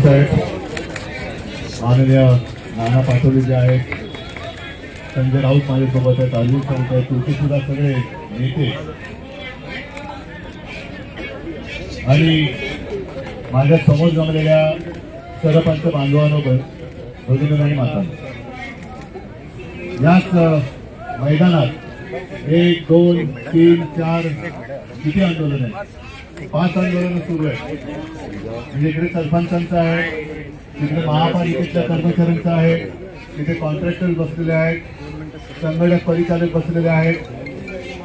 साहेब, माननीय नाना पाटोले जे आहेत, संजय राऊत माझ्यासोबत आहेत, अरविंद चौक आहेत, तुमचे सुद्धा सगळे नेते आणि माझ्या समोर जमलेल्या सरपंच बांधवांनो, भगिनी आणि मातांनो, याच मैदानात 1, 2, 3, 4 किती आंदोलन आहे, 5 आंदोलन सुरू आहे. म्हणजे इकडे सरपंचांचं आहे, तिकडे महापालिकेच्या कर्मचाऱ्यांचं आहे, तिथे कॉन्ट्रॅक्टर बसलेले आहेत, संगणक परिचालक बसलेले आहेत.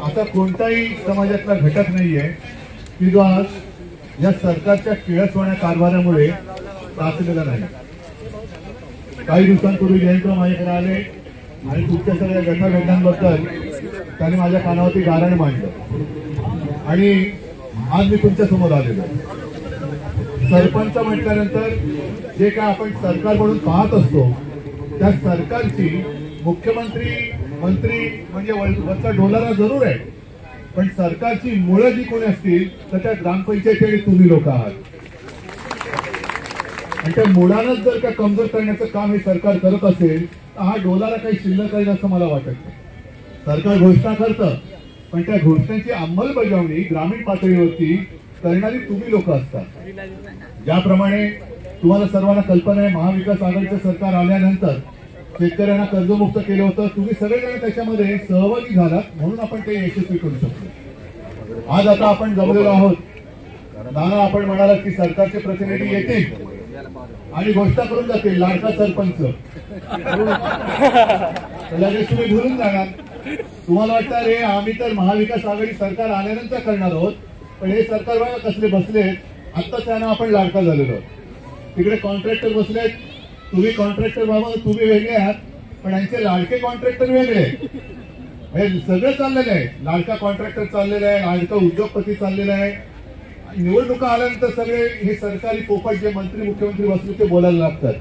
असा कोणताही समाजातला घटक नाहीये की जो आज या सरकारच्या किळसवाण्या कारभारामुळे त्रासलेला नाही. काही दिवसांपूर्वी जयंतराव माझ्याकडे आले आणि तुमच्या सगळ्या गटागटांबद्दल त्यांनी माझ्या कानावरती गारण मांडलं आणि आज मी तुमच्या समोर आलेलो. सरपंच म्हटल्यानंतर जे काय आपण सरकार म्हणून पाहत असतो त्या सरकारची मुख्यमंत्री मंत्री म्हणजे वरचा डोलारा जरूर आहे, पण सरकारची मुळं जी कोणी असतील तर त्या ग्रामपंचायती आणि तुम्ही लोक आहात. आणि त्या मुळांनाच जर का कमजोर करण्याचं काम हे सरकार करत असेल तर हा डोलारा काही शिल्लक राहील असं मला वाटत नाही. सरकार घोषणा करतं, पण त्या घोषणेची अंमलबजावणी ग्रामीण पातळीवरती करणारी तुम्ही लोक असतात. ज्याप्रमाणे तुम्हाला सर्वांना कल्पना आहे, महाविकास आघाडीचं सरकार आल्यानंतर शेतकऱ्यांना कर्जमुक्त केलं होतं. तुम्ही सगळेजण त्याच्यामध्ये सहभागी झालात म्हणून आपण ते यशस्वी करू शकतो. आज आता आपण जमलेलो आहोत. नाना, आपण म्हणालात की सरकारचे प्रतिनिधी येतील आणि घोषणा करून जातील लाडका सरपंच, लगेच तुम्ही भरून जाणार. तुम्हाला वाटतं रे आम्ही तर महाविकास आघाडी सरकार आल्यानंतर करणार आहोत, पण हे सरकार बघा कसले बसलेत. आता त्यांना आपण लाडका झालेलो. तिकडे कॉन्ट्रॅक्टर बसलेत, तुम्ही कॉन्ट्रॅक्टर बाबा तुम्ही वेगळे आहात, पण यांचे लाडके कॉन्ट्रॅक्टर वेगळे. सगळं चाललेलं आहे. लाडका कॉन्ट्रॅक्टर चाललेला आहे, लाडका उद्योगपती चाललेला आहे. निवडणुका आल्यानंतर सगळे हे सरकारी पोपट जे मंत्री मुख्यमंत्री बसले ते बोलायला लागतात,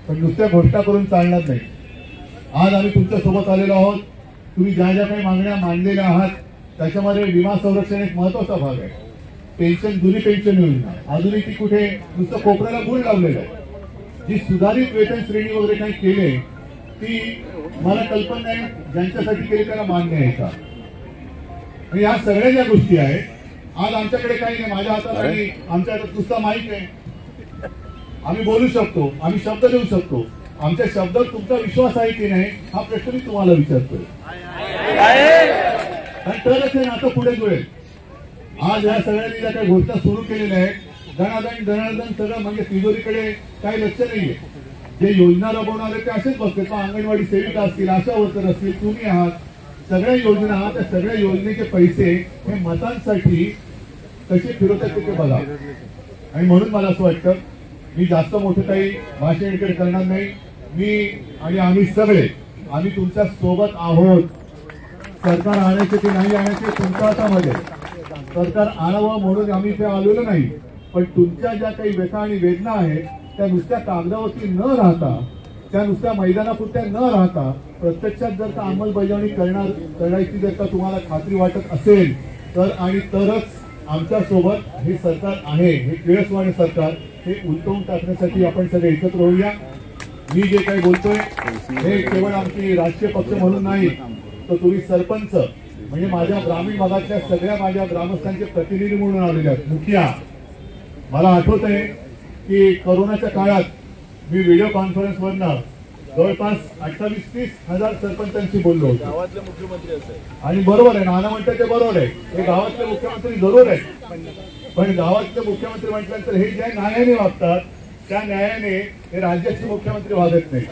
पण नुसत्या घोषणा करून चालणार नाही. आज आम्ही तुमच्या सोबत आलेलो आहोत. तुम्ही ज्या ज्या काही मागण्या मांडलेल्या आहात त्याच्यामध्ये विमा संरक्षण एक महत्वाचा भाग आहे. पेन्शन, जुनी पेन्शन योजना अजूनही ती कुठे नुसतं कोपऱ्याला गुण लावलेलं आहे. जी सुधारित वेतन श्रेणी वगैरे काही केले ती मला कल्पना नाही ज्यांच्यासाठी केली त्याला मान्य आहे का. आणि या सगळ्या ज्या गोष्टी आहेत आज आमच्याकडे काही नाही. माझ्या हातात आणि आमच्या हातात नुसता माईक आहे. आम्ही बोलू शकतो, आम्ही शब्द देऊ शकतो. आमच्या शब्दात तुमचा विश्वास आहे की नाही हा प्रश्न मी तुम्हाला विचारतोय. आणि तरच हे नातं पुढे जुळेल. आज या सगळ्यांनी ज्या काही घोषणा सुरू केलेल्या आहेत दणादण सगळं म्हणजे तिजोरीकडे काही लक्ष नाहीये. जे योजना राबवणारे ते असेच बसते. तो अंगणवाडी सेविका असतील, आशा वर्कर असतील, तुम्ही आहात. सगळ्या योजना, त्या सगळ्या योजनेचे पैसे हे मतांसाठी कसे फिरवतात ते बघा. आणि म्हणून मला असं वाटतं मी जास्त मोठं काही भाषण इकडे करणार नाही. मी आणि आम्ही सगळे आम्ही तुमच्या सोबत आहोत. सरकार आणायचे की नाही आणायचे तुमच्या हातामध्ये. सरकार आणावं म्हणून आम्ही इथे आलेलो नाही, पण तुमच्या ज्या काही व्यथा आणि वेदना आहेत त्या नुसत्या कागदावरती न राहता, त्या नुसत्या मैदानापुरत्या न राहता प्रत्यक्षात जर का अंमलबजावणी करायची जर का तुम्हाला खात्री वाटत असेल तर आणि तरच आमच्या सोबत हे सरकार आहे. हे किळसवाणे सरकार हे उलटवून टाकण्यासाठी आपण सगळे एकत्र होऊया. मी जे काही बोलतोय हे केवळ आमची राजकीय पक्ष म्हणून नाही, तर तुम्ही सरपंच म्हणजे माझ्या ग्रामीण भागातल्या सगळ्या माझ्या ग्रामस्थांचे प्रतिनिधी म्हणून आलेले आहेत. मुखिया, मला आठवत आहे की कोरोनाच्या काळात मी व्हिडिओ कॉन्फरन्सवरनं जवळपास 28-30 हजार सरपंचांशी बोललो होतो. गावातले मुख्यमंत्री असे आणि बरोबर आहे, नाना म्हणतात ते बरोबर आहे. हे गावातले मुख्यमंत्री जरूर आहेत, पण गावातले मुख्यमंत्री म्हटल्यानंतर हे ज्या न्यायाने वागतात त्या न्यायाने हे राज्याचे मुख्यमंत्री वागत नाही.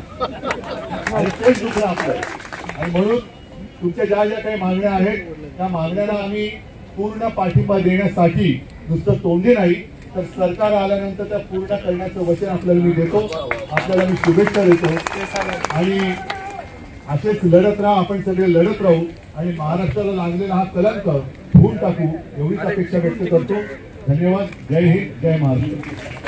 आणि तेच दुसरं आपलं. आणि म्हणून तुमच्या ज्या ज्या काही मागण्या आहेत त्या मागण्यांना आम्ही पूर्ण पाठिंबा देण्यासाठी नुसतं तोंडी नाही तर सरकार आल्यानंतर त्या पूर्ण करण्याचं वचन आपल्याला मी देतो. आपल्याला मी शुभेच्छा देतो. आणि असेच लढत राहा, आपण सगळे लढत राहू आणि महाराष्ट्राला लागलेला हा कलंक धुवून टाकू एवढीच अपेक्षा व्यक्त करतो. धन्यवाद. जय हिंद, जय महाराष्ट्र.